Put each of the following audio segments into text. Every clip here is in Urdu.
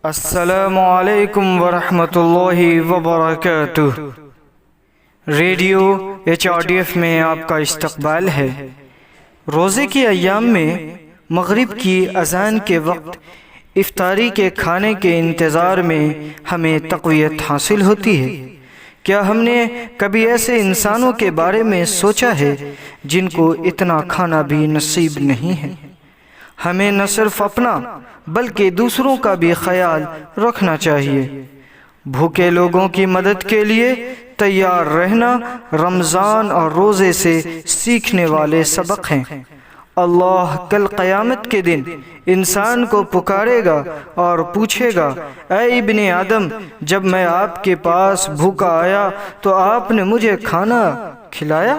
السلام علیکم ورحمۃ اللہ وبرکاتہ۔ ریڈیو HRDF میں آپ کا استقبال ہے۔ روزے کے ایام میں مغرب کی اذان کے وقت افطاری کے کھانے کے انتظار میں ہمیں تقویت حاصل ہوتی ہے۔ کیا ہم نے کبھی ایسے انسانوں کے بارے میں سوچا ہے جن کو اتنا کھانا بھی نصیب نہیں ہے؟ ہمیں نہ صرف اپنا بلکہ دوسروں کا بھی خیال رکھنا چاہیے۔ بھوکے لوگوں کی مدد کے لیے تیار رہنا رمضان اور روزے سے سیکھنے والے سبق ہیں۔ اللہ کل قیامت کے دن انسان کو پکارے گا اور پوچھے گا، اے ابن آدم، جب میں آپ کے پاس بھوکا آیا تو آپ نے مجھے کھانا کھلایا؟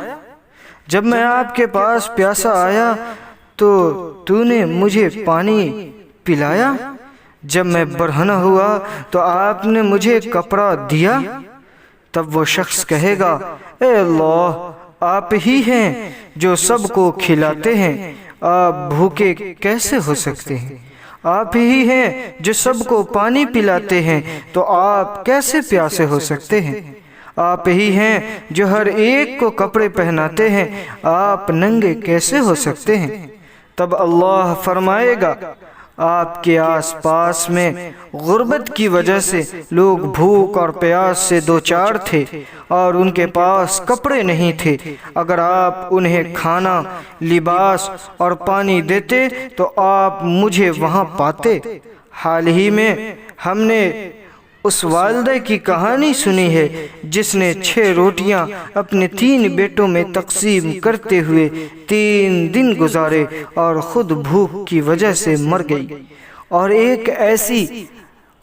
جب میں آپ کے پاس پیاسا آیا تو نے مجھے پانی پلایا؟ جب میں برہنہ ہوا تو آپ نے مجھے کپڑا دیا؟ تب وہ شخص کہے گا، اے اللہ، آپ ہی ہیں جو سب کو کھلاتے ہیں، آپ بھوکے کیسے ہو سکتے ہیں؟ آپ ہی ہیں جو سب کو پانی پلاتے ہیں تو آپ کیسے پیاسے ہو سکتے ہیں؟ آپ ہی ہیں جو ہر ایک کو کپڑے پہناتے ہیں، آپ ننگے کیسے ہو سکتے ہیں؟ تب اللہ فرمائے گا، آپ کے آس پاس میں غربت کی وجہ سے لوگ بھوک اور پیاس سے دوچار تھے اور ان کے پاس کپڑے نہیں تھے۔ اگر آپ انہیں کھانا، لباس اور پانی دیتے تو آپ مجھے وہاں پاتے۔ حال ہی میں ہم نے اس والدہ کی کہانی سنی ہے جس نے 6 روٹیاں اپنے 3 بیٹوں میں تقسیم کرتے ہوئے 3 دن گزارے اور خود بھوک کی وجہ سے مر گئی، اور ایک ایسی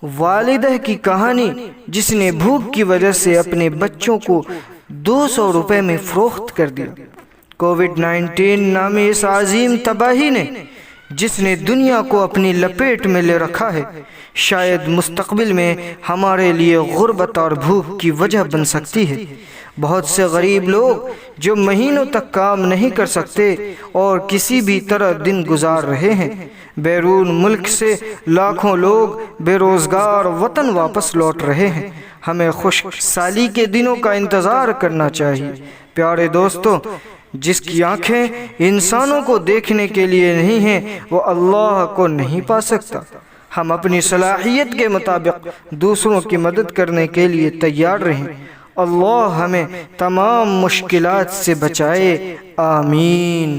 والدہ کی کہانی جس نے بھوک کی وجہ سے اپنے بچوں کو 200 روپے میں فروخت کر دیا۔ کووڈ-19 نامی اس عظیم تباہی نے جس نے دنیا کو اپنی لپیٹ میں لے رکھا ہے، شاید مستقبل میں ہمارے لیے غربت اور بھوک کی وجہ بن سکتی ہے۔ بہت سے غریب لوگ جو مہینوں تک کام نہیں کر سکتے اور کسی بھی طرح دن گزار رہے ہیں۔ بیرون ملک سے لاکھوں لوگ بے روزگار وطن واپس لوٹ رہے ہیں۔ ہمیں خشک سالی کے دنوں کا انتظار کرنا چاہیے۔ پیارے دوستو، جس کی آنکھیں انسانوں کو دیکھنے کے لیے نہیں ہیں وہ اللہ کو نہیں پا سکتا۔ ہم اپنی صلاحیت کے مطابق دوسروں کی مدد کرنے کے لیے تیار رہیں۔ اللہ ہمیں تمام مشکلات سے بچائے، آمین۔